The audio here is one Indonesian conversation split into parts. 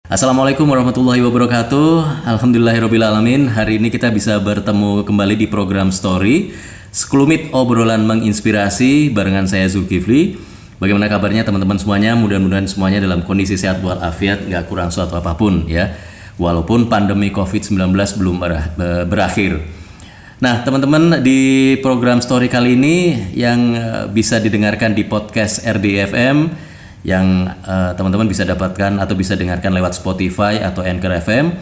Assalamualaikum warahmatullahi wabarakatuh. Alhamdulillahirabbil alamin. Hari ini kita bisa bertemu kembali di program Story, sekelumit obrolan menginspirasi barengan saya Zulkifli. Bagaimana kabarnya teman-teman semuanya? Mudah-mudahan semuanya dalam kondisi sehat walafiat, nggak kurang suatu apapun ya. Walaupun pandemi COVID-19 belum berakhir. Nah, teman-teman, di program Story kali ini yang bisa didengarkan di podcast RDFM yang teman-teman bisa dapatkan atau bisa dengarkan lewat Spotify atau Anchor FM,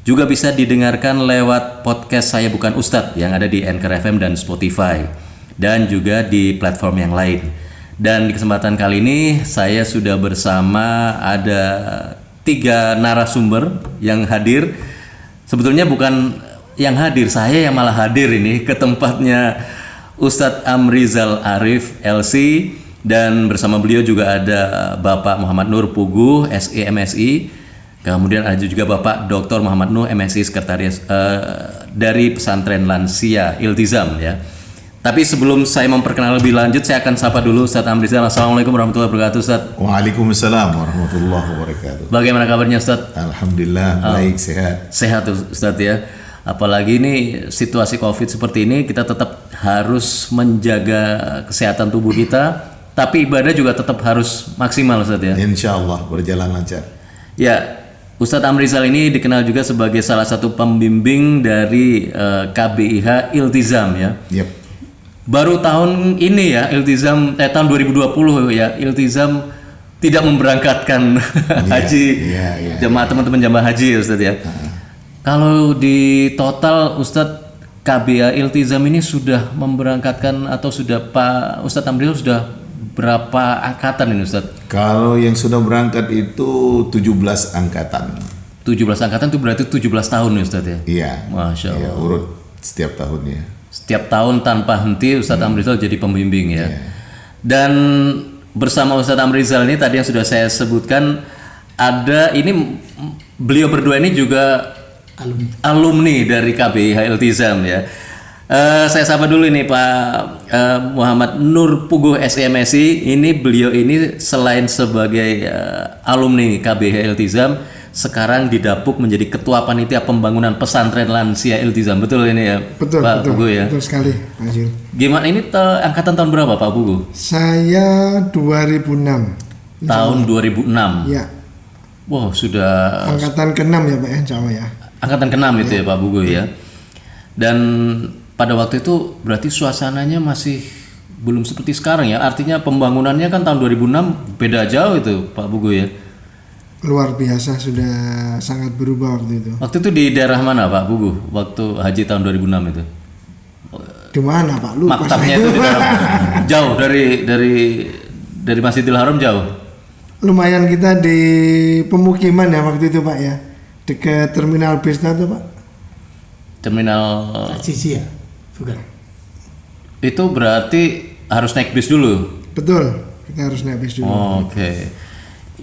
juga bisa didengarkan lewat podcast Saya Bukan Ustadz yang ada di Anchor FM dan Spotify, dan juga di platform yang lain. Dan di kesempatan kali ini saya sudah bersama ada 3 narasumber yang hadir. Sebetulnya bukan yang hadir, saya yang malah hadir ini ke tempatnya Ustadz Amrizal Arif LC. Dan bersama beliau juga ada Bapak Muhammad Nur Puguh, SE MSI. Kemudian ada juga Bapak Dr. Muhammad Nuh, MSI Sekretaris dari Pesantren Lansia Iltizam ya. Tapi sebelum saya memperkenalkan lebih lanjut, saya akan sapa dulu Ustadz Amrizal. Assalamualaikum warahmatullahi wabarakatuh, Ustadz. Waalaikumsalam warahmatullahi wabarakatuh. Bagaimana kabarnya, Ustadz? Alhamdulillah, baik, sehat. Sehat Ustadz ya. Apalagi ini situasi COVID seperti ini, kita tetap harus menjaga kesehatan tubuh kita. Tapi ibadah juga tetap harus maksimal, Ustadz ya. Insya Allah berjalan lancar. Ya, Ustadz Amrizal ini dikenal juga sebagai salah satu pembimbing dari KBIH Iltizam ya. Yep. Baru tahun ini ya Iltizam, tahun 2020 ya Iltizam tidak memberangkatkan haji jemaah teman-teman jamaah haji ya Ustadz ya. Kalau di total Ustadz KBIH Iltizam ini sudah memberangkatkan atau sudah Pak Ustadz Amrizal sudah berapa angkatan ini Ustadz? Kalau yang sudah berangkat itu 17 angkatan. 17 angkatan itu berarti 17 tahun ya Ustadz ya? Iya. Masya Allah. Iya, urut setiap tahunnya. Setiap tahun tanpa henti Ustadz Amrizal jadi pembimbing ya. Iya. Dan bersama Ustadz Amrizal ini tadi yang sudah saya sebutkan, ada ini beliau berdua ini juga alumni dari KBIH Iltizam ya. Saya sapa dulu ini Pak Muhammad Nur Puguh SMSI. Ini beliau ini selain sebagai alumni KBIH Iltizam, sekarang didapuk menjadi Ketua Panitia Pembangunan Pesantren Lansia Iltizam. Betul ini ya, betul, Pak Puguh ya? Betul sekali, Pak Zul. Gimana ini angkatan tahun berapa Pak Puguh? Saya 2006. Tahun 2006. Ya. Wow, sudah angkatan ke-6 ya Pak ya, insya Allah ya. Angkatan ke-6 itu ya Pak Puguh ya. Dan pada waktu itu berarti suasananya masih belum seperti sekarang ya. Artinya pembangunannya kan tahun 2006 beda jauh itu Pak Puguh ya. Luar biasa, sudah sangat berubah waktu itu. Waktu itu di daerah mana Pak Puguh? Waktu haji tahun 2006 itu? Di mana Pak? Lupa. Maktabnya itu di daerah jauh dari Masjidil Haram jauh. Lumayan kita di pemukiman ya waktu itu Pak ya. Dekat terminal bis itu Pak. Terminal Cici ya? Bukan. Itu berarti harus naik bis dulu. Betul, kita harus naik bis dulu. Oke.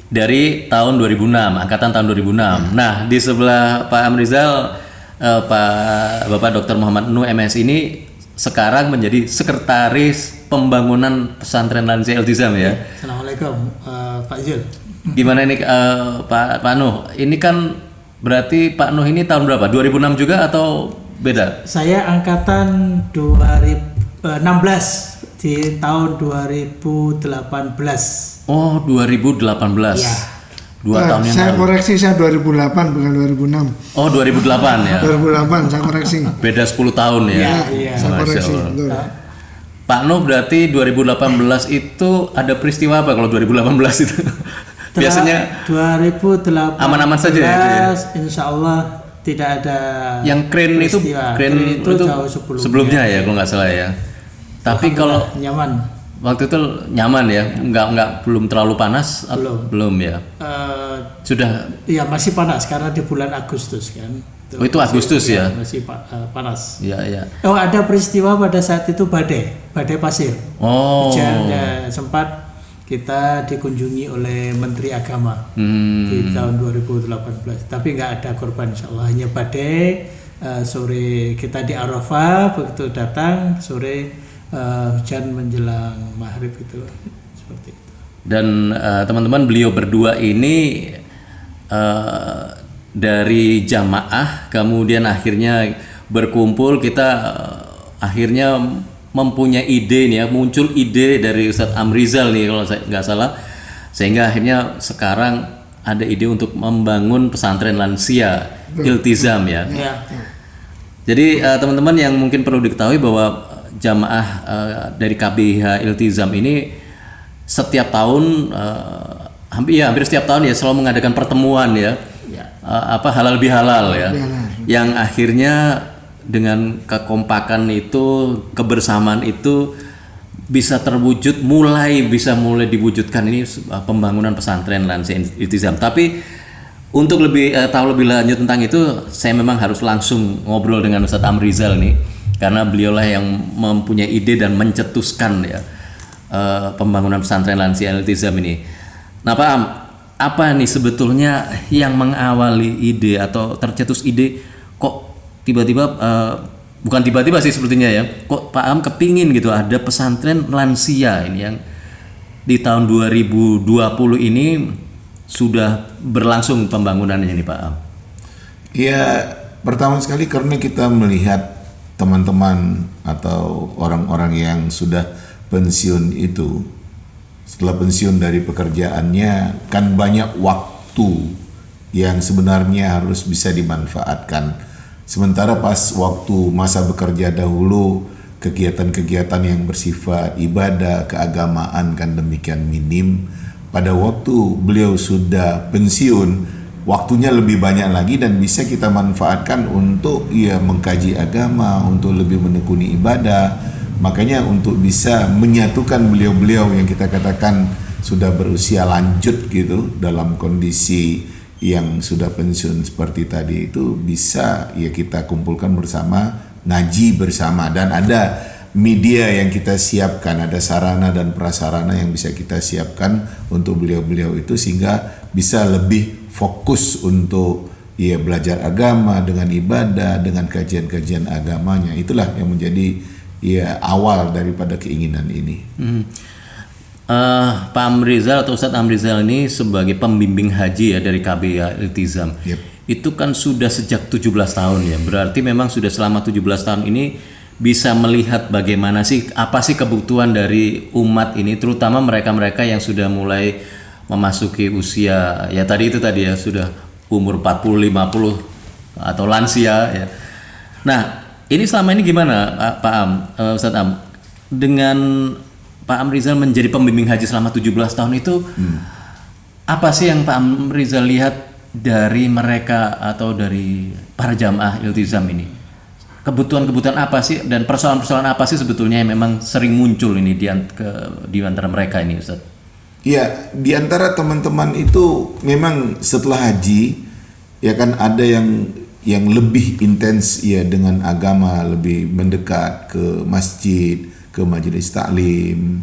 Dari tahun 2006, angkatan tahun 2006. Nah, di sebelah Pak Amrizal, Bapak Dr. Muhammad Nuh MS ini sekarang menjadi Sekretaris Pembangunan Pesantren Lansia Iltizam ya. Assalamualaikum Pak Zul. Gimana ini Pak Nuh? Ini kan berarti Pak Nuh ini tahun berapa? 2006 juga atau beda? Saya angkatan 2016 di tahun 2018. Oh, 2018. Ya. 2 tahun yang saya lalu. koreksi, saya 2008 bukan 2006. Oh, 2008 ya. 2008 saya koreksi. Beda 10 tahun ya. Iya. Saya Masya koreksi. Allah. Betul. Pak Nuh berarti 2018 itu ada peristiwa apa kalau 2018 itu? Biasanya 2018 aman-aman saja ya? Insya Allah tidak ada yang keren itu peristiwa. keren itu jauh sebelumnya ya kalau nggak salah ya. Tapi kalau nyaman. waktu itu nyaman ya, nggak belum terlalu panas. Belum ya. Sudah. Ya masih panas karena di bulan Agustus kan. Oh, itu Agustus ya? Masih panas. Iya ya. Oh, ada peristiwa pada saat itu badai pasir. Oh. Hujan sempat kita dikunjungi oleh Menteri Agama di tahun 2018, tapi nggak ada korban insyaallah, hanya badai. Sore kita di Arafah, begitu datang sore hujan menjelang maghrib itu seperti itu. Dan teman-teman beliau berdua ini dari jamaah, kemudian akhirnya berkumpul, kita akhirnya mempunyai ide nih ya, muncul ide dari Ustadz Amrizal nih kalau saya nggak salah, sehingga akhirnya sekarang ada ide untuk membangun pesantren lansia Iltizam ya. Ya. Jadi teman-teman yang mungkin perlu diketahui bahwa jamaah dari KBIH Iltizam ini setiap tahun hampir setiap tahun ya selalu mengadakan pertemuan ya, halal bihalal ya, yang akhirnya dengan kekompakan itu, kebersamaan itu bisa terwujud, bisa mulai diwujudkan ini pembangunan pesantren lansia Iltizam. Tapi untuk lebih tahu lebih lanjut tentang itu, saya memang harus langsung ngobrol dengan Ustadz Amrizal nih, karena beliaulah yang mempunyai ide dan mencetuskan ya pembangunan pesantren lansia Iltizam ini. Nah Pak Am, apa nih sebetulnya yang mengawali ide atau tercetus ide kok tiba-tiba, bukan tiba-tiba sih sebetulnya ya, kok Pak Am kepingin gitu ada pesantren lansia ini yang di tahun 2020 ini sudah berlangsung pembangunannya nih Pak Am? Ya, pertama sekali karena kita melihat teman-teman atau orang-orang yang sudah pensiun itu, setelah pensiun dari pekerjaannya kan banyak waktu yang sebenarnya harus bisa dimanfaatkan. Sementara pas waktu masa bekerja dahulu, kegiatan-kegiatan yang bersifat ibadah, keagamaan kan demikian minim. Pada waktu beliau sudah pensiun, waktunya lebih banyak lagi dan bisa kita manfaatkan untuk mengkaji agama, untuk lebih menekuni ibadah. Makanya untuk bisa menyatukan beliau-beliau yang kita katakan sudah berusia lanjut gitu dalam kondisi yang sudah pensiun seperti tadi itu, bisa ya kita kumpulkan bersama, ngaji bersama, dan ada media yang kita siapkan, ada sarana dan prasarana yang bisa kita siapkan untuk beliau-beliau itu sehingga bisa lebih fokus untuk belajar agama dengan ibadah, dengan kajian-kajian agamanya. Itulah yang menjadi awal daripada keinginan ini. Pak Amrizal atau Ustadz Amrizal ini sebagai pembimbing haji ya dari KBIH Iltizam. Itu kan sudah sejak 17 tahun ya. Berarti memang sudah selama 17 tahun ini bisa melihat bagaimana sih, apa sih kebutuhan dari umat ini, terutama mereka-mereka yang sudah mulai memasuki usia ya tadi ya sudah umur 40, 50 atau lansia ya. Nah, ini selama ini gimana Pak Am, Ustadz Am, dengan Pak Amrizal menjadi pembimbing haji selama 17 tahun itu, apa sih yang Pak Amrizal lihat dari mereka atau dari para jamaah Iltizam ini? Kebutuhan-kebutuhan apa sih dan persoalan-persoalan apa sih sebetulnya yang memang sering muncul ini di antara mereka ini, Ustaz? Iya, di antara teman-teman itu memang setelah haji ya kan ada yang lebih intens ya dengan agama, lebih mendekat ke masjid, ke majelis taklim.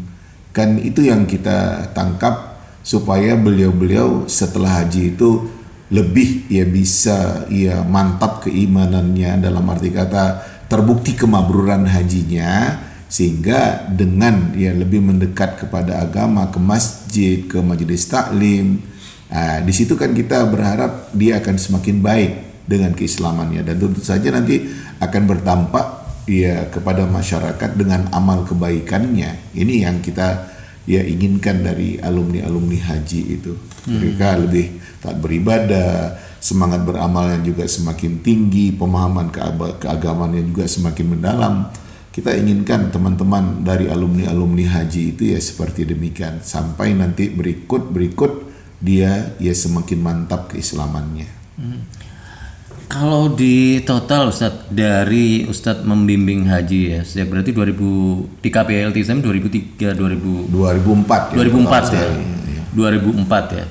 Kan itu yang kita tangkap supaya beliau-beliau setelah haji itu lebih bisa mantap keimanannya, dalam arti kata terbukti kemabruran hajinya, sehingga dengan lebih mendekat kepada agama, ke masjid, ke majelis taklim. Di situ kan kita berharap dia akan semakin baik dengan keislamannya, dan tentu saja nanti akan berdampak kepada masyarakat dengan amal kebaikannya. Ini yang kita inginkan dari alumni haji itu. Mereka lebih taat beribadah, semangat beramalnya juga semakin tinggi, pemahaman keagamaannya juga semakin mendalam. Kita inginkan teman-teman dari alumni haji itu seperti demikian, sampai nanti berikut dia semakin mantap keislamannya. Kalau di total Ustadz, dari Ustadz membimbing haji ya sejak berarti 2000 di KBIH Iltizam 2004 ya. 2004 ya.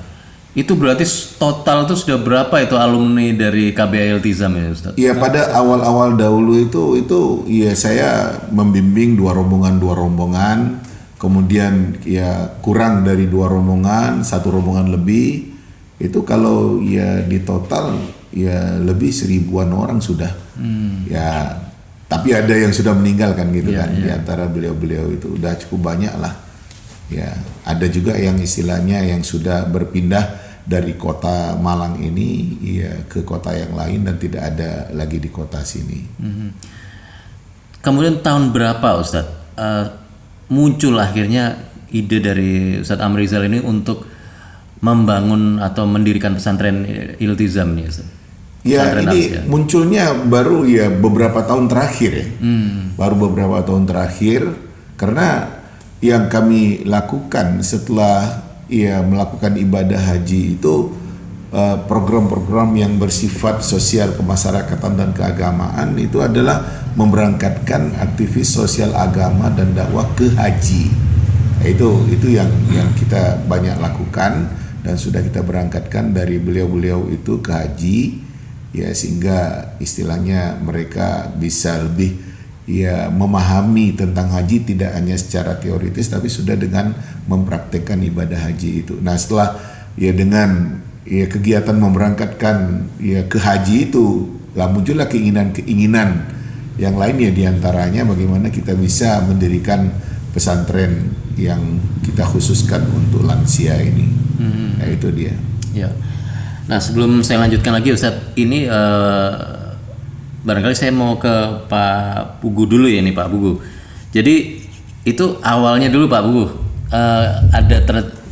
Itu berarti total itu sudah berapa itu alumni dari KBIH Iltizam ya Ustadz? Iya, pada awal-awal dahulu itu saya membimbing dua rombongan, kemudian kurang dari 2 rombongan, 1 rombongan lebih. Itu kalau di total lebih 1000-an orang sudah. Tapi ada yang sudah meninggal kan gitu di antara beliau-beliau itu udah cukup banyak lah. Ada juga yang istilahnya yang sudah berpindah dari kota Malang ini ya ke kota yang lain dan tidak ada lagi di kota sini. Kemudian tahun berapa Ustadz muncul akhirnya ide dari Ustadz Amrizal ini untuk membangun atau mendirikan pesantren Iltizam nih Ustadz? Ya Pesantren ini Al-Syiah. munculnya baru ya beberapa tahun terakhir ya. Baru beberapa tahun terakhir karena yang kami lakukan setelah ya melakukan ibadah haji itu program-program yang bersifat sosial kemasyarakatan dan keagamaan itu adalah memberangkatkan aktivis sosial agama dan dakwah ke haji. Nah, itu yang kita banyak lakukan dan sudah kita berangkatkan dari beliau-beliau itu ke haji ya sehingga istilahnya mereka bisa lebih ya memahami tentang haji tidak hanya secara teoritis tapi sudah dengan mempraktekkan ibadah haji itu. Nah, setelah ya dengan ya kegiatan memberangkatkan ya ke haji itu lah muncullah keinginan yang lain ya diantaranya bagaimana kita bisa mendirikan pesantren yang kita khususkan untuk lansia ini. Nah, itu dia. Ya. Nah, sebelum saya lanjutkan lagi Ustadz, ini barangkali saya mau ke Pak Pugu dulu ya nih Pak Pugu. Jadi itu awalnya dulu Pak Pugu ada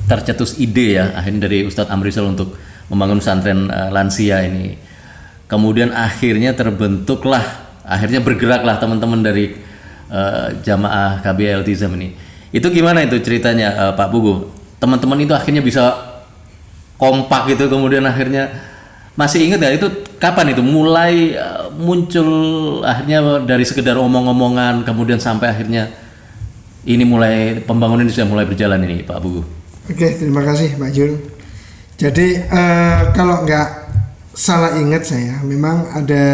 tercetus ide ya akhirnya dari Ustadz Amrizal untuk membangun pesantren lansia ini. Kemudian akhirnya akhirnya bergeraklah teman-teman dari jamaah KBL Iltizam ini. Itu gimana itu ceritanya Pak Pugu? Teman-teman itu akhirnya bisa kompak gitu, kemudian akhirnya masih ingat nggak itu kapan itu mulai muncul akhirnya dari sekedar omong-omongan kemudian sampai akhirnya ini mulai pembangunan ini sudah mulai berjalan ini Pak Pugu. Oke, terima kasih Pak Jul. Jadi kalau nggak salah ingat saya memang ada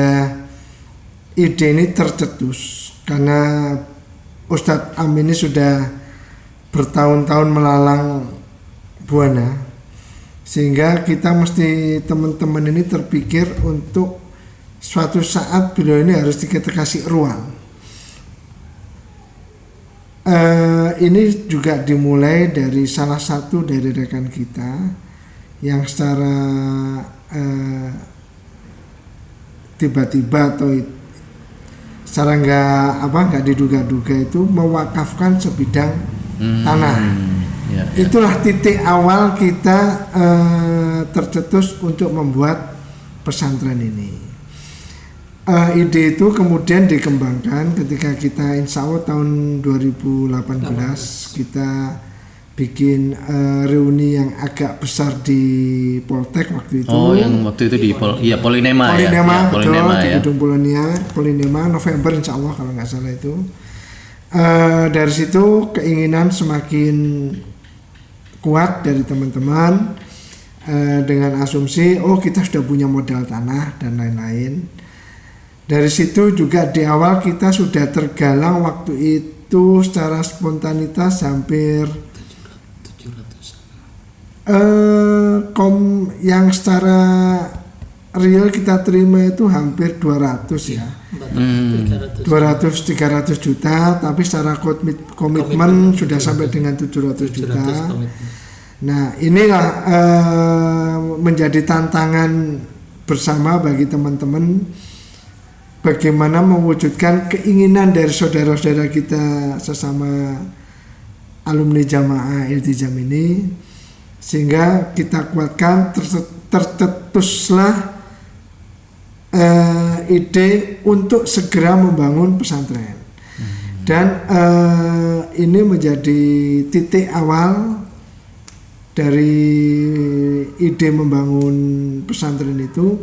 ide ini tercetus karena Ustadz Am ini sudah bertahun-tahun melalang Buana sehingga kita mesti teman-teman ini terpikir untuk suatu saat beliau ini harus kita kasih ruang. Ini juga dimulai dari salah satu dari rekan kita yang secara tiba-tiba atau secara nggak diduga-duga itu mewakafkan sebidang tanah. Ya. Itulah titik awal kita tercetus untuk membuat pesantren ini. Ide itu kemudian dikembangkan ketika kita insya Allah tahun 2018 kita bikin reuni yang agak besar di Poltek waktu itu. Oh, yang waktu itu di Polinema ya. Polinema, betul, Polinema di ya. gedung Polinema November insya Allah kalau nggak salah itu. Dari situ keinginan semakin kuat dari teman-teman dengan asumsi kita sudah punya modal tanah dan lain-lain. Dari situ juga di awal kita sudah tergalang waktu itu secara spontanitas hampir 700 yang secara real kita terima itu hampir 200 ya. 200-300 juta, tapi secara komitmen sudah sampai dengan 700 juta. Nah, inilah menjadi tantangan bersama bagi teman-teman bagaimana mewujudkan keinginan dari saudara-saudara kita sesama alumni jamaah Iltizam ini sehingga kita kuatkan tercetuslah ide untuk segera membangun pesantren dan ini menjadi titik awal dari ide membangun pesantren itu.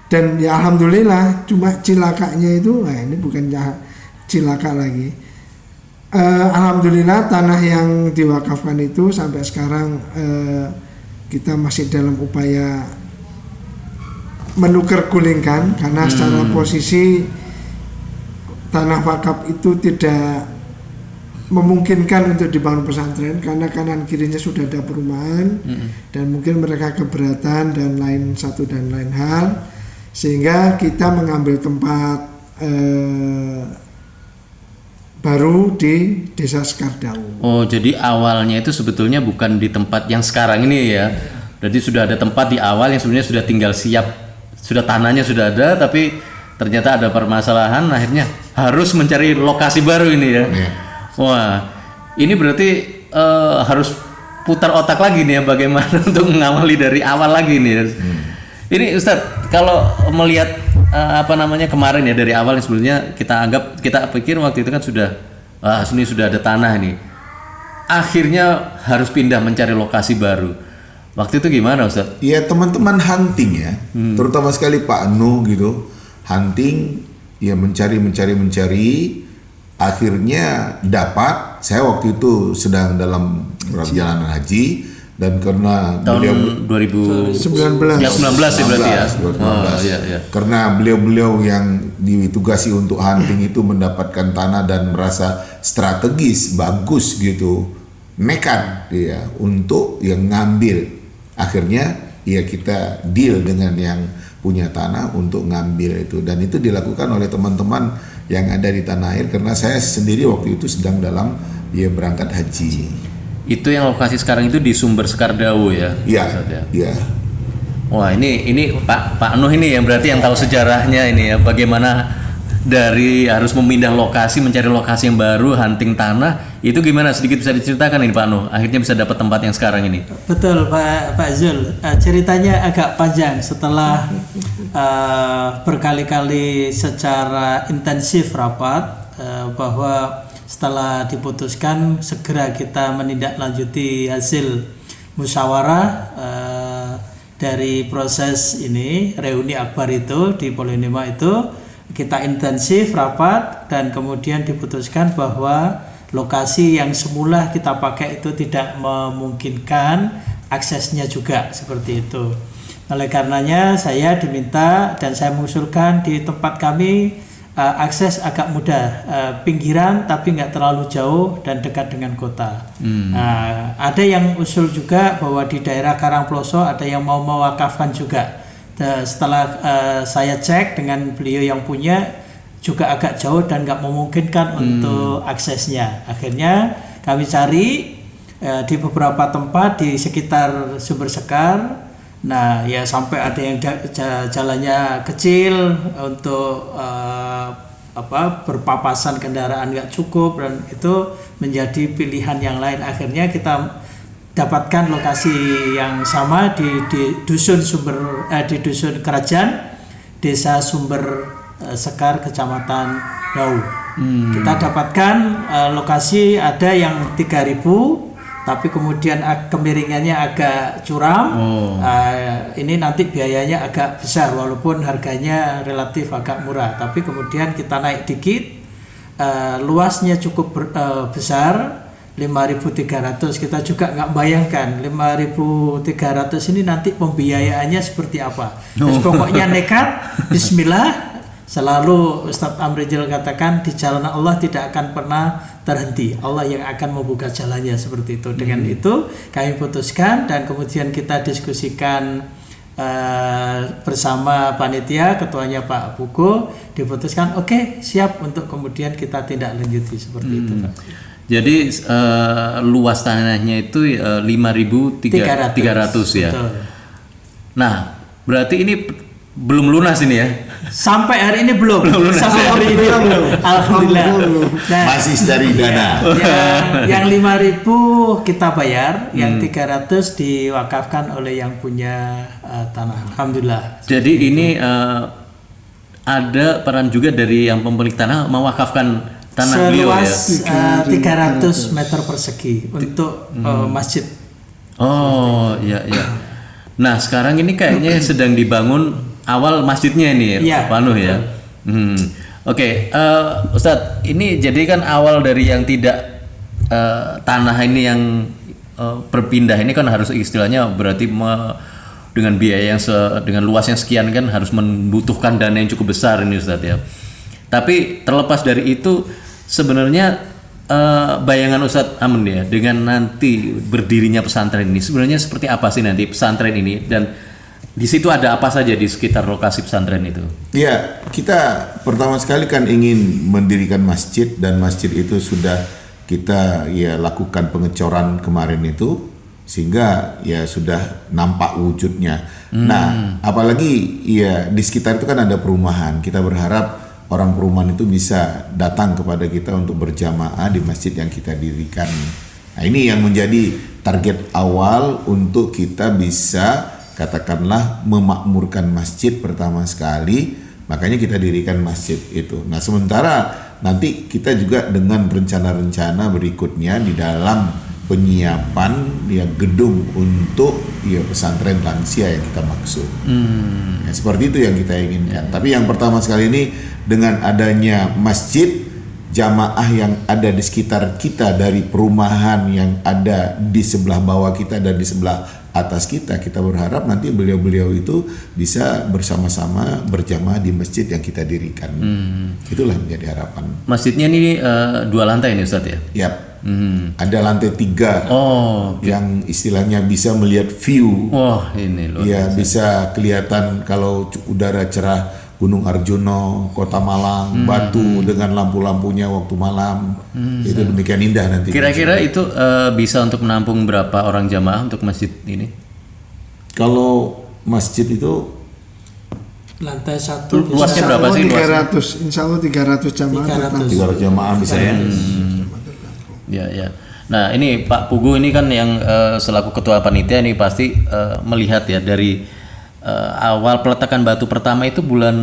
Dan ya alhamdulillah cuma cilakanya itu ini bukan cilaka lagi. Alhamdulillah tanah yang diwakafkan itu sampai sekarang kita masih dalam upaya menukar gulingkan karena secara posisi tanah wakaf itu tidak memungkinkan untuk dibangun pesantren karena kanan kirinya sudah ada perumahan dan mungkin mereka keberatan dan lain satu dan lain hal sehingga kita mengambil tempat baru di Desa Sekardau. Oh, jadi awalnya itu sebetulnya bukan di tempat yang sekarang ini ya. Berarti sudah ada tempat di awal yang sebenarnya sudah tinggal siap, sudah tanahnya sudah ada, tapi ternyata ada permasalahan, akhirnya harus mencari lokasi baru ini ya. Iya. Wah, ini berarti harus putar otak lagi nih ya, bagaimana untuk mengawali dari awal lagi nih ya. Ini Ustadz, kalau melihat kemarin ya dari awal yang sebelumnya kita pikir waktu itu kan sudah sini sudah ada tanah nih. Akhirnya harus pindah mencari lokasi baru. Waktu itu gimana Ustadz? Ya teman-teman hunting ya, terutama sekali Pak Nuh gitu, hunting ya mencari, akhirnya dapat. Saya waktu itu sedang dalam perjalanan haji dan karena Tahun 2019 ya berarti ya. 2019. Karena beliau-beliau yang ditugasi untuk hunting itu mendapatkan tanah dan merasa strategis bagus gitu, nekat dia untuk yang ngambil. Akhirnya ya kita deal dengan yang punya tanah untuk ngambil itu, dan itu dilakukan oleh teman-teman yang ada di tanah air karena saya sendiri waktu itu sedang dalam berangkat haji. Itu yang lokasi sekarang itu di Sumber Sekardawu ya? Iya. Iya. Wah ini Pak Nuh ini yang berarti yang tahu sejarahnya ini ya, bagaimana dari harus memindah lokasi, mencari lokasi yang baru, hunting tanah, itu gimana, sedikit bisa diceritakan ini Pak Nuh, akhirnya bisa dapat tempat yang sekarang ini. Betul Pak Zul, ceritanya agak panjang setelah berkali-kali secara intensif rapat bahwa setelah diputuskan segera kita menindaklanjuti hasil musyawarah dari proses ini, reuni akbar itu di Polinema itu. Kita intensif rapat dan kemudian diputuskan bahwa lokasi yang semula kita pakai itu tidak memungkinkan aksesnya juga seperti itu. Oleh karenanya saya diminta dan saya mengusulkan di tempat kami akses agak mudah, pinggiran tapi nggak terlalu jauh dan dekat dengan kota. Ada yang usul juga bahwa di daerah Karangploso ada yang mau mewakafkan juga. Setelah saya cek dengan beliau yang punya juga agak jauh dan nggak memungkinkan untuk aksesnya. Akhirnya kami cari di beberapa tempat di sekitar Sumber Sekar. Nah ya sampai ada yang jalannya kecil untuk berpapasan kendaraan nggak cukup, dan itu menjadi pilihan yang lain. Akhirnya kita dapatkan lokasi yang sama di dusun Kerajaan, Desa Sumber Sekar, Kecamatan Dau. Kita dapatkan lokasi ada yang 3.000, tapi kemudian kemiringannya agak curam. Ini nanti biayanya agak besar walaupun harganya relatif agak murah, tapi kemudian kita naik dikit, luasnya cukup besar. 5.300, kita juga nggak bayangkan 5.300 ini nanti pembiayaannya seperti apa. Terus pokoknya nekat, bismillah, selalu Ustadz Amrijil katakan di jalan Allah tidak akan pernah terhenti, Allah yang akan membuka jalannya, seperti itu. Dengan itu kami putuskan dan kemudian kita diskusikan bersama panitia, ketuanya Pak Buko, diputuskan oke, siap untuk kemudian kita tindak lanjuti seperti itu Pak. Jadi luas tanahnya itu 5.300 ya. Betul. Nah, berarti ini belum lunas ini ya? Sampai hari ini belum. lunas. Sampai hari ini belum. Alhamdulillah. Nah, Masih cari dana. yang 5.000 kita bayar, yang 300 diwakafkan oleh yang punya tanah. Alhamdulillah. Jadi ini ada peran juga dari yang pemilik tanah mewakafkan tanah beliau ya. Seluas 300 meter persegi untuk masjid. Oh, iya. Nah, sekarang ini kayaknya sedang dibangun awal masjidnya ini ya, Pak Nuh ya. Oke, Ustadz, ini jadi kan awal dari yang tidak tanah ini yang berpindah ini kan harus istilahnya berarti dengan biaya yang dengan luas yang sekian kan harus membutuhkan dana yang cukup besar ini Ustadz ya. Tapi terlepas dari itu sebenarnya bayangan Ustadz Amun ya dengan nanti berdirinya pesantren ini sebenarnya seperti apa sih nanti pesantren ini, dan di situ ada apa saja di sekitar lokasi pesantren itu? Ya, kita pertama sekali kan ingin mendirikan masjid, dan masjid itu sudah kita lakukan pengecoran kemarin itu sehingga ya sudah nampak wujudnya. Nah, apalagi ya di sekitar itu kan ada perumahan. Kita berharap orang perumahan itu bisa datang kepada kita untuk berjamaah di masjid yang kita dirikan. Nah, ini yang menjadi target awal untuk kita bisa katakanlah memakmurkan masjid pertama sekali. Makanya kita dirikan masjid itu. Nah, sementara nanti kita juga dengan rencana-rencana berikutnya di dalam penyiapan ya gedung untuk ya pesantren lansia yang kita maksud. Ya, seperti itu yang kita inginkan. Tapi yang pertama sekali ini dengan adanya masjid, jamaah yang ada di sekitar kita dari perumahan yang ada di sebelah bawah kita dan di sebelah atas kita berharap nanti beliau-beliau itu bisa bersama-sama berjamaah di masjid yang kita dirikan. Itulah menjadi harapan. Masjidnya ini 2 lantai nih Ustadz ya? Yap. Ada lantai 3 yang istilahnya bisa melihat view. Wah, ini loh. Ya, bisa kelihatan kalau udara cerah Gunung Arjuna, Kota Malang, Batu dengan lampu-lampunya waktu malam. Itu demikian indah nanti. Kira-kira itu bisa untuk menampung berapa orang jamaah untuk masjid ini? Kalau masjid itu Lantai 1 luasnya berapa sih? 300, insya Allah 300 jamaah. 300 jamaah bisa ya. Ya. Nah, ini Pak Pugu ini kan yang selaku ketua panitia ini pasti melihat ya dari awal peletakan batu pertama itu bulan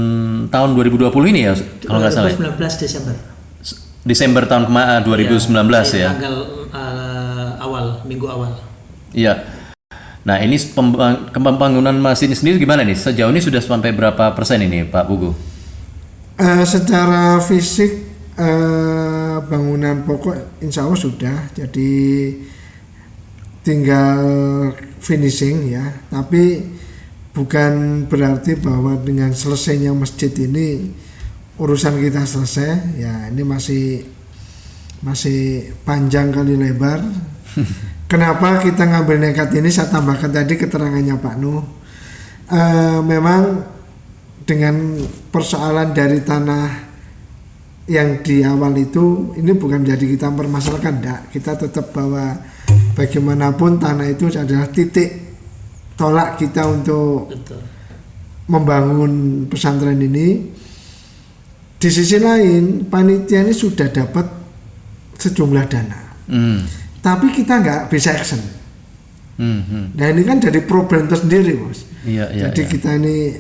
tahun 2020 ini ya kalau nggak salah. 2019 Desember. Desember tahun 2019 ya. Tanggal minggu awal. Iya. Nah, ini pembangunan masjid sendiri gimana nih? Sejauh ini sudah sampai berapa persen ini Pak Pugu? Secara fisik bangunan pokok insya Allah sudah, jadi tinggal finishing ya. Tapi bukan berarti bahwa dengan selesainya masjid ini urusan kita selesai ya. Ini masih panjang kali lebar. Kenapa kita ngambil nekat ini? Saya tambahkan tadi keterangannya Pak Nuh. Memang dengan persoalan dari tanah yang di awal itu, ini bukan jadi kita mempermasalahkan, enggak. Kita tetap bahwa bagaimanapun tanah itu adalah titik tolak kita untuk membangun pesantren ini. Di sisi lain, panitia ini sudah dapat sejumlah dana, tapi kita nggak bisa action. Nah, ini kan jadi problem tersendiri, Bos. Jadi kita ini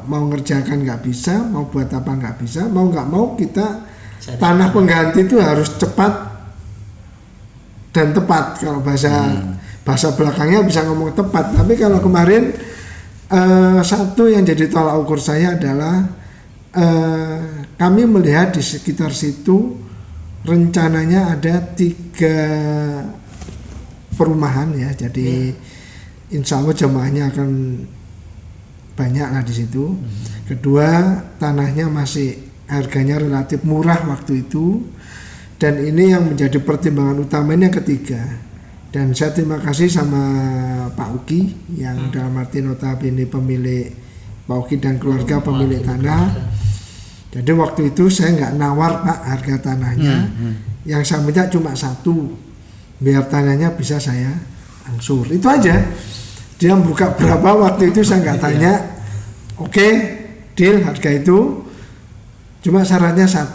mau ngerjakan nggak bisa, mau buat apa nggak bisa, mau nggak mau kita tanah pengganti itu harus cepat dan tepat. Kalau bahasa belakangnya bisa ngomong tepat, tapi kalau kemarin satu yang jadi tolak ukur saya adalah kami melihat di sekitar situ rencananya ada 3 perumahan ya, jadi insya Allah jemaahnya akan banyak lah di situ. Kedua, tanahnya masih harganya relatif murah waktu itu, dan ini yang menjadi pertimbangan utamanya. Ketiga, dan saya terima kasih sama Pak Uki yang dalam arti notabene pemilik, Pak Uki dan keluarga pemilik tanah. Jadi waktu itu saya nggak nawar Pak harga tanahnya, yang saya minta cuma 1, biar tanahnya bisa saya angsur, itu aja. Dia buka berapa waktu itu saya nggak tanya. Oke, deal harga itu, cuma syaratnya 1,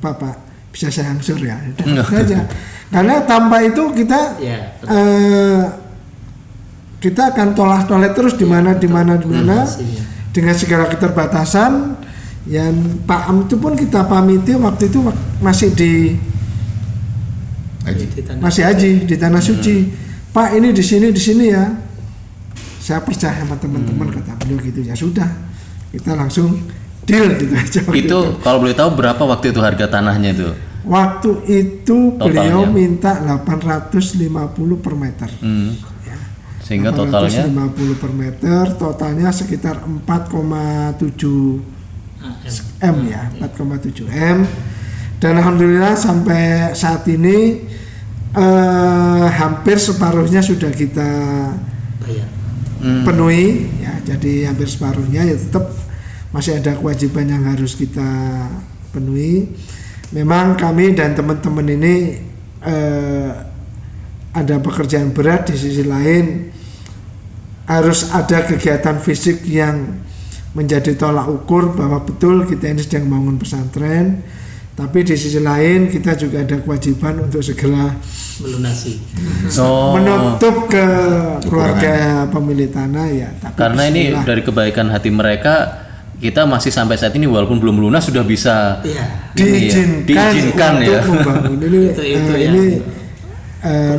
apa Pak, bisa saya angsur ya, itu aja. Karena tanpa itu kita kita akan tolak-tolak terus di mana dengan segala keterbatasan. Yang Pak Am itu pun kita pamiti waktu itu masih haji di tanah suci. Pak, ini di sini ya. Saya percaya sama teman-teman, kata beliau gitu. Ya sudah, kita langsung deal gitu aja. Itu kalau boleh tahu berapa waktu itu harga tanahnya itu? Waktu itu Totalnya? beliau minta 850 per meter. Ya. Sehingga totalnya 850 per meter, totalnya sekitar 4,7 M ya, 4,7 M. Dan alhamdulillah sampai saat ini hampir separuhnya sudah kita penuhi ya. Jadi hampir separuhnya, ya tetap masih ada kewajiban yang harus kita penuhi. Memang kami dan teman-teman ini ada pekerjaan berat, di sisi lain harus ada kegiatan fisik yang menjadi tolak ukur bahwa betul kita ini sedang membangun pesantren. Tapi di sisi lain kita juga ada kewajiban untuk segera melunasi. menutup ke keluarga pemilik tanah ya. Tapi Karena ini bismillah. dari kebaikan hati mereka, kita masih sampai saat ini walaupun belum lunas sudah bisa Iya. diizinkan untuk ya. membangun ini. Itu Ini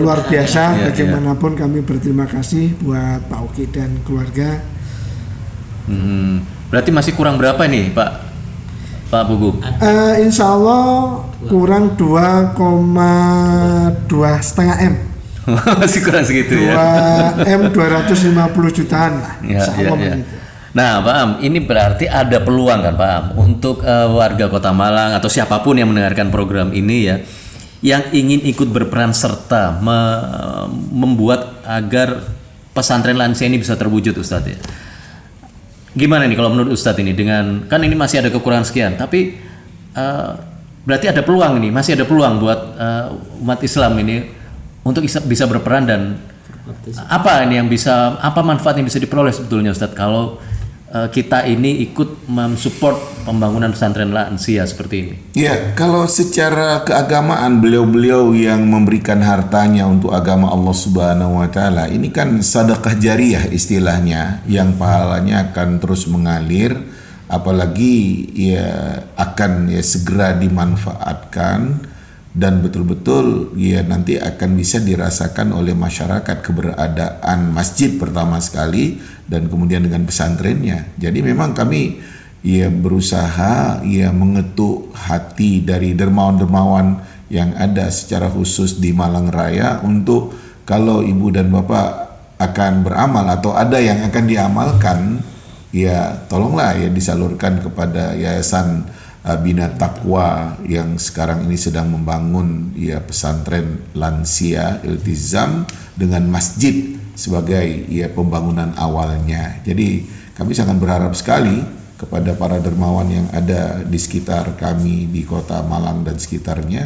luar biasa. Iya, Bagaimanapun kami berterima kasih buat Pak Uki dan keluarga. Berarti masih kurang berapa nih Pak Pugu? Insya Allah kurang 2,2,5 M. Masih kurang segitu 2 ya. M 250 jutaan lah. Ya, Insya ya, Allah ya. begitu. Nah, Pak Am, ini berarti ada peluang kan, Pak Am, untuk warga Kota Malang atau siapapun yang mendengarkan program ini ya, yang ingin ikut berperan serta membuat agar pesantren lansia ini bisa terwujud, Ustadz ya. Gimana nih kalau menurut Ustadz ini, dengan kan ini masih ada kekurangan sekian, tapi berarti ada peluang ini, masih ada peluang buat umat Islam ini untuk bisa berperan, dan apa ini yang bisa, apa manfaat yang bisa diperoleh sebetulnya Ustadz kalau kita ini ikut mensupport pembangunan pesantren lansia seperti ini? Ya, kalau secara keagamaan beliau-beliau yang memberikan hartanya untuk agama Allah Subhanahu wa taala, ini kan sedekah jariyah istilahnya, yang pahalanya akan terus mengalir, apalagi ya akan ya segera dimanfaatkan dan betul-betul ya nanti akan bisa dirasakan oleh masyarakat keberadaan masjid pertama sekali dan kemudian dengan pesantrennya. Jadi memang kami ya berusaha ya mengetuk hati dari dermawan-dermawan yang ada secara khusus di Malang Raya untuk kalau ibu dan bapak akan beramal atau ada yang akan diamalkan, ya tolonglah ya disalurkan kepada Yayasan Bina Taqwa yang sekarang ini sedang membangun ya pesantren lansia Iltizam dengan masjid sebagai ya pembangunan awalnya. Jadi kami sangat berharap sekali kepada para dermawan yang ada di sekitar kami di Kota Malang dan sekitarnya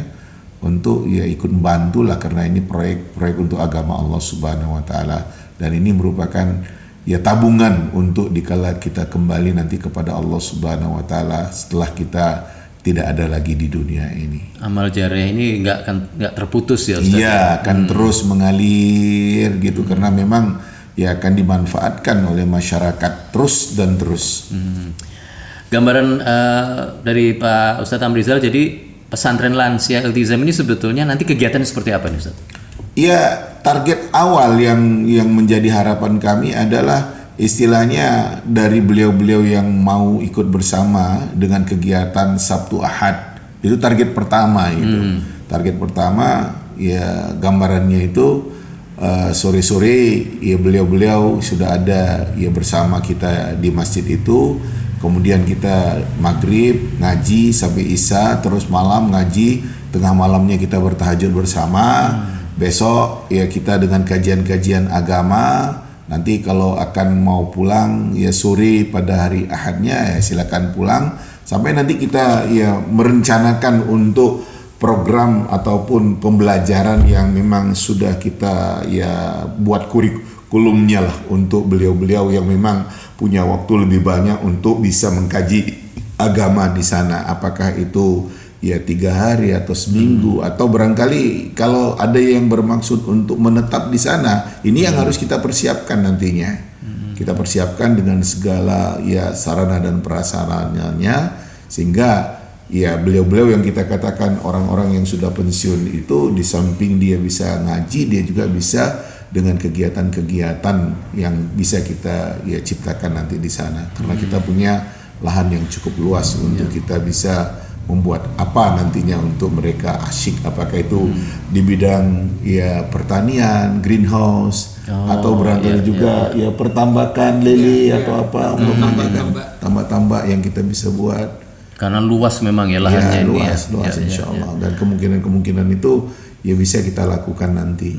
untuk ya ikut membantu lah, karena ini proyek untuk agama Allah Subhanahu wa taala, dan ini merupakan ya tabungan untuk dikala kita kembali nanti kepada Allah Subhanahu wa taala setelah kita tidak ada lagi di dunia ini. Amal jariah ini nggak terputus ya Ustaz? Iya, akan terus mengalir gitu, karena memang ya akan dimanfaatkan oleh masyarakat terus dan terus. Gambaran dari Pak Ustadz Amrizal, jadi pesantren lansia Iltizam ini sebetulnya nanti kegiatan seperti apa nih Ustaz? Ya, target awal yang menjadi harapan kami adalah istilahnya dari beliau-beliau yang mau ikut bersama dengan kegiatan Sabtu Ahad. Itu target pertama itu. Target pertama ya gambarannya itu sore-sore ya beliau-beliau sudah ada ya bersama kita di masjid itu. Kemudian kita maghrib ngaji sampai isya, terus malam ngaji, tengah malamnya kita bertahajud bersama. Besok ya kita dengan kajian-kajian agama. Nanti kalau akan mau pulang ya sore pada hari Ahadnya ya silakan pulang. Sampai nanti kita ya merencanakan untuk program ataupun pembelajaran yang memang sudah kita ya buat kurikulumnya lah untuk beliau-beliau yang memang punya waktu lebih banyak untuk bisa mengkaji agama di sana. Apakah itu ya 3 hari atau seminggu atau barangkali kalau ada yang bermaksud untuk menetap di sana, ini yang harus kita persiapkan nantinya. Kita persiapkan dengan segala ya sarana dan prasarananya, sehingga ya beliau-beliau yang kita katakan orang-orang yang sudah pensiun itu di samping dia bisa ngaji, dia juga bisa dengan kegiatan-kegiatan yang bisa kita ya ciptakan nanti di sana, karena kita punya lahan yang cukup luas untuk kita bisa membuat apa nantinya untuk mereka asyik, apakah itu di bidang ya pertanian, greenhouse, atau barangkali juga ya pertambakan lele atau apa untuk tambak-tambak yang kita bisa buat. Karena luas memang ya lahannya ini luas, ya. luas insya Allah. Dan kemungkinan itu ya bisa kita lakukan nanti.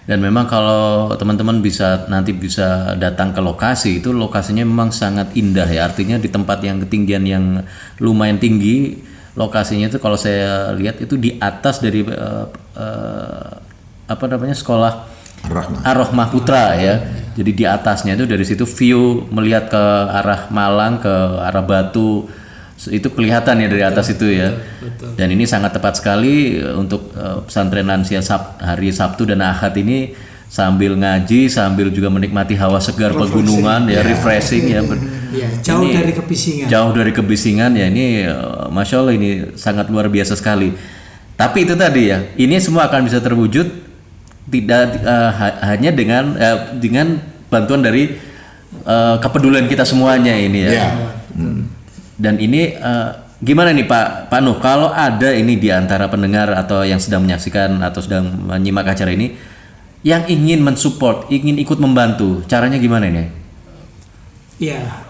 Dan memang kalau teman-teman nanti bisa datang ke lokasi, itu lokasinya memang sangat indah ya. Artinya di tempat yang ketinggian yang lumayan tinggi, lokasinya itu kalau saya lihat itu di atas dari apa namanya sekolah Rahmah. Ar-Rahmah Putra ya. Jadi di atasnya itu dari situ view melihat ke arah Malang, ke arah Batu itu kelihatan ya dari atas itu ya. Dan ini sangat tepat sekali untuk pesantren lansia hari Sabtu dan Ahad ini sambil ngaji, sambil juga menikmati hawa segar pegunungan ya, refreshing ya. Ya, jauh Ini dari kebisingan. Jauh dari kebisingan ya, ini Masya Allah ini sangat luar biasa sekali. Tapi itu tadi ya, ini semua akan bisa terwujud tidak hanya dengan bantuan dari kepedulian kita semuanya ini ya. Ya. Dan ini gimana nih Pak Nuh, kalau ada ini di antara pendengar atau yang sedang menyaksikan atau sedang menyimak acara ini yang ingin mensupport, ingin ikut membantu, caranya gimana ini? Ya,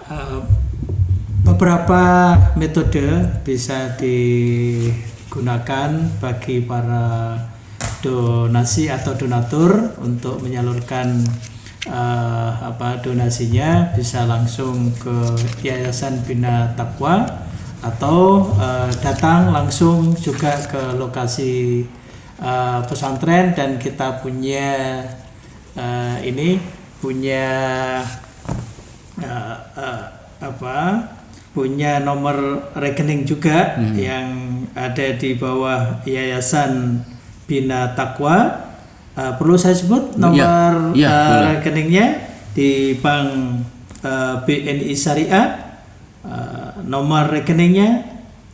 beberapa metode bisa digunakan bagi para donasi atau donatur untuk menyalurkan donasinya. Bisa langsung ke Yayasan Bina Taqwa atau datang langsung juga ke lokasi pesantren, dan kita punya punya nomor rekening juga yang ada di bawah Yayasan Bina Taqwa. Perlu saya sebut nomor rekeningnya di Bank BNI Syariah. Nomor rekeningnya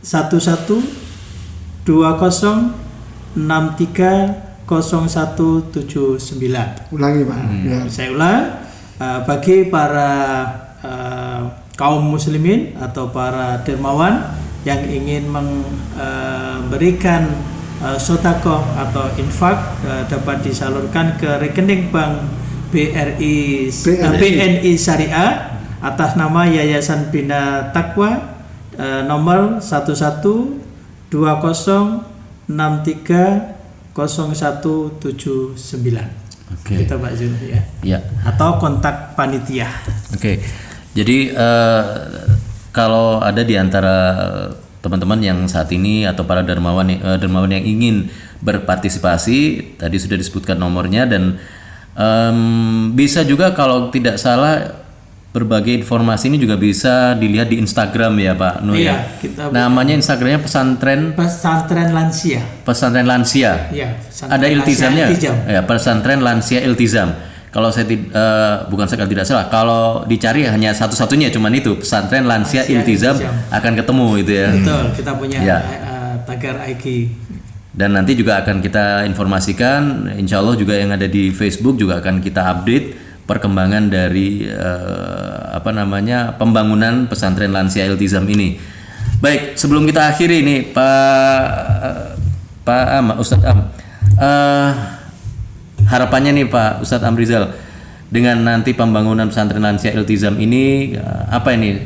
1120630179. Ulangi Pak. Ya. Saya ulang, bagi para kaum muslimin atau para dermawan yang ingin memberikan sedekah atau infak, dapat disalurkan ke rekening Bank BNI Syariah atas nama Yayasan Bina Taqwa, nomor 1120630179. Oke. Kita Pak Jun ya. Ya. Atau kontak panitia. Oke. Jadi kalau ada di antara teman-teman yang saat ini atau para dermawan yang ingin berpartisipasi, tadi sudah disebutkan nomornya, dan bisa juga kalau tidak salah berbagai informasi ini juga bisa dilihat di Instagram ya Pak Nuh ya. Namanya Instagramnya pesantren Lansia. Pesantren Lansia. Ya, ada iltizamnya. Ya, pesantren Lansia Iltizam. Kalau saya bukan sekali tidak salah, kalau dicari hanya satu-satunya cuman itu, pesantren Lansia Iltizam akan ketemu itu ya. Betul, kita punya tagar IG. Dan nanti juga akan kita informasikan, insya Allah juga yang ada di Facebook juga akan kita update perkembangan dari pembangunan pesantren Lansia Iltizam ini. Baik, sebelum kita akhiri ini Ustadz Am, harapannya nih Pak Ustadz Amrizal dengan nanti pembangunan pesantren Lansia Iltizam ini, apa ini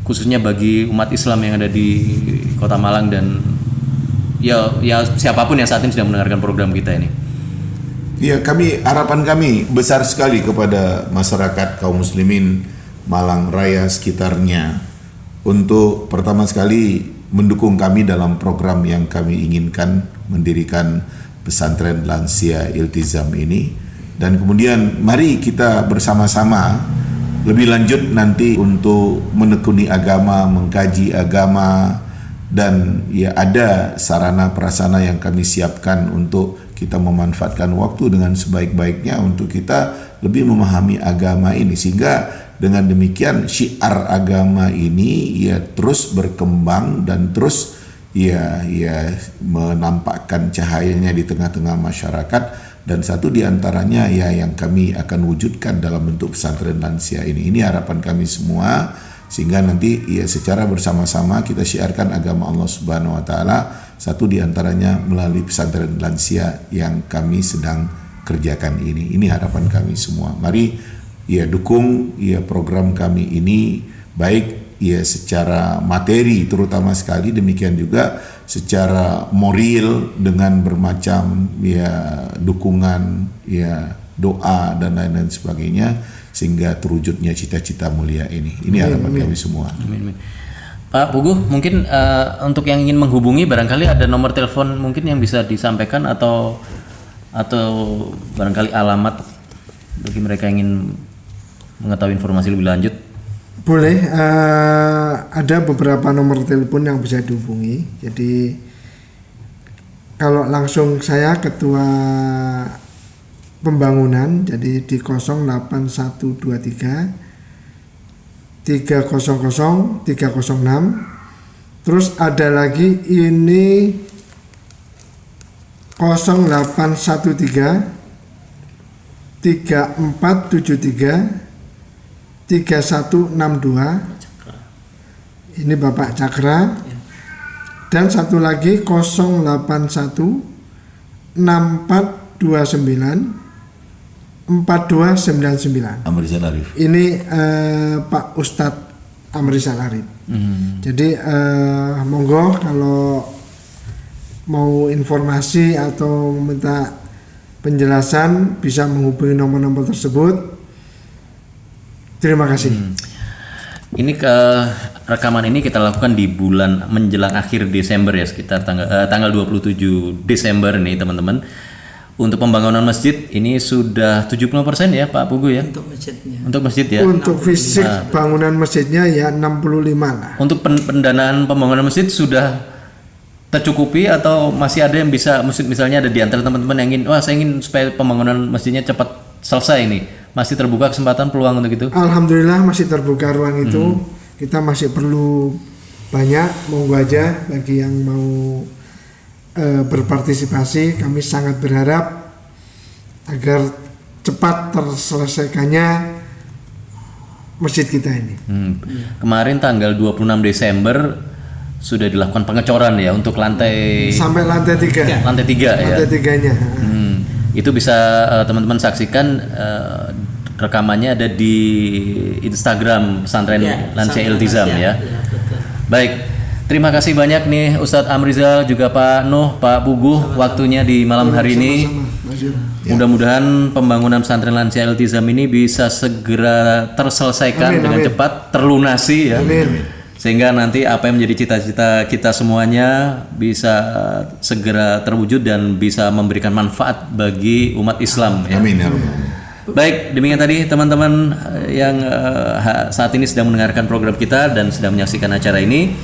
khususnya bagi umat Islam yang ada di Kota Malang dan ya siapapun yang saat ini sedang mendengarkan program kita ini? Ya, harapan kami besar sekali kepada masyarakat kaum muslimin Malang Raya sekitarnya untuk pertama sekali mendukung kami dalam program yang kami inginkan, mendirikan pesantren Lansia Iltizam ini. Dan kemudian mari kita bersama-sama lebih lanjut nanti untuk menekuni agama, mengkaji agama, dan ya ada sarana prasarana yang kami siapkan untuk kita memanfaatkan waktu dengan sebaik-baiknya untuk kita lebih memahami agama ini, sehingga dengan demikian syiar agama ini ya terus berkembang dan terus ya menampakkan cahayanya di tengah-tengah masyarakat. Dan satu di antaranya ya yang kami akan wujudkan dalam bentuk pesantren lansia ini. Ini harapan kami semua, sehingga nanti ya secara bersama-sama kita syiarkan agama Allah Subhanahu wa taala, satu di antaranya melalui pesantren lansia yang kami sedang kerjakan ini. Ini harapan kami semua. Mari ya dukung ya program kami ini, baik ya secara materi terutama sekali, demikian juga secara moral dengan bermacam ya dukungan, ya doa dan lain-lain sebagainya, sehingga terwujudnya cita-cita mulia ini. Ini harapan kami semua. Amin. Pak Puguh, mungkin untuk yang ingin menghubungi barangkali ada nomor telepon mungkin yang bisa disampaikan atau atau barangkali alamat bagi mereka yang ingin mengetahui informasi lebih lanjut? Boleh, ada beberapa nomor telepon yang bisa dihubungi. Jadi kalau langsung saya ketua pembangunan, jadi di 08123 300 306. Terus ada lagi ini 0813 3473 3162. Ini Bapak Cakra. Dan satu lagi 081 6429 4299. Amrizal Arif. Ini Pak Ustadz Amrizal Arif. Jadi monggo kalau mau informasi atau meminta penjelasan bisa menghubungi nomor-nomor tersebut. Terima kasih. Ini rekaman ini kita lakukan di bulan menjelang akhir Desember ya, sekitar tanggal 27 Desember nih teman-teman. Untuk pembangunan masjid ini sudah 70% ya Pak Pugu ya? Untuk masjidnya. Untuk masjid ya? Untuk fisik bangunan masjidnya ya 65 lah. Untuk pendanaan pembangunan masjid sudah tercukupi atau masih ada yang bisa, misalnya ada di antara teman-teman yang ingin, wah saya ingin supaya pembangunan masjidnya cepat selesai nih, masih terbuka kesempatan peluang untuk itu? Alhamdulillah masih terbuka ruang itu. Kita masih perlu banyak, monggo aja bagi yang mau berpartisipasi. Kami sangat berharap agar cepat terselesaikannya masjid kita ini. Kemarin tanggal 26 Desember sudah dilakukan pengecoran ya untuk lantai Sampai lantai 3. Lantai 3 ya. Lantai 3-nya. Itu bisa teman-teman saksikan rekamannya ada di Instagram Pesantren Lansia Iltizam ya. Betul. Baik, terima kasih banyak nih Ustadz Amrizal juga Pak Nuh, Pak Puguh waktunya di malam hari ini. Mudah-mudahan pembangunan Pesantren Lansia Iltizam ini bisa segera terselesaikan dengan cepat, terlunasi ya. Sehingga nanti apa yang menjadi cita-cita kita semuanya bisa segera terwujud dan bisa memberikan manfaat bagi umat Islam ya. Amin ya Rabbal. Baik, demikian tadi teman-teman yang saat ini sedang mendengarkan program kita dan sedang menyaksikan acara ini.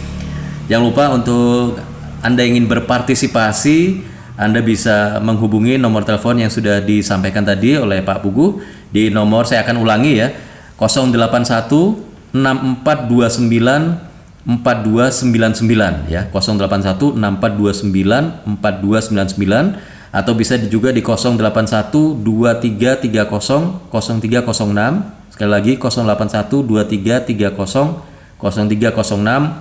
Jangan lupa untuk Anda yang ingin berpartisipasi, Anda bisa menghubungi nomor telepon yang sudah disampaikan tadi oleh Pak Pugu di nomor, saya akan ulangi ya, 081 6429 4299 ya, 081 6429 4299, atau bisa juga di 081 2330 0306. Sekali lagi 081 2330 0306,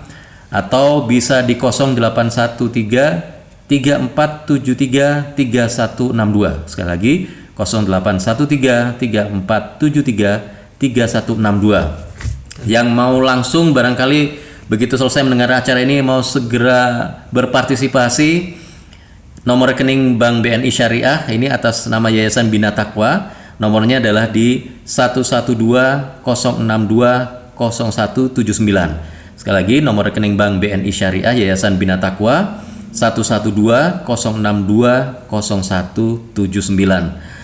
atau bisa di 0813 3473 3162. Sekali lagi 0813 3473 3162. Yang mau langsung barangkali begitu selesai mendengar acara ini mau segera berpartisipasi, nomor rekening Bank BNI Syariah ini atas nama Yayasan Bina Taqwa, nomornya adalah di 112-062-0179. Sekali lagi nomor rekening Bank BNI Syariah Yayasan Bina Taqwa 112-062-0179.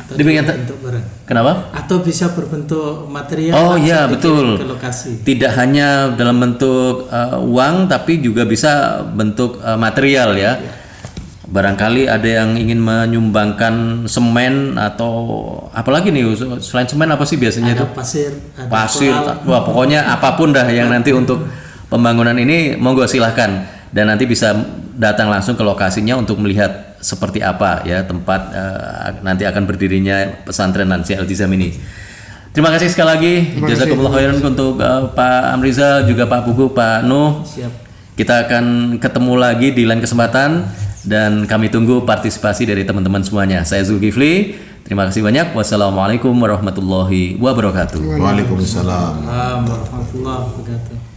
Demikian Bentuk barang. Kenapa? Atau bisa berbentuk material. Oh langsung iya dikirim betul. ke lokasi. Tidak hanya dalam bentuk uang, tapi juga bisa bentuk material ya. Barangkali ada yang ingin menyumbangkan semen atau apalagi nih, selain semen apa sih biasanya itu? Pasir, ada Pasir, koral. wah pokoknya apapun dah yang nanti untuk pembangunan ini monggo silahkan, dan nanti bisa datang langsung ke lokasinya untuk melihat seperti apa ya tempat nanti akan berdirinya pesantren Lansia Iltizam ini. Terima kasih sekali lagi, jazakumullah khairan untuk Pak Amrizal juga Pak Pugu, Pak Nuh. Siap. Kita akan ketemu lagi di lain kesempatan dan kami tunggu partisipasi dari teman-teman semuanya. Saya Zulkifli, terima kasih banyak. Wassalamualaikum warahmatullahi wabarakatuh. Waalaikumsalam. Warahmatullahi wabarakatuh.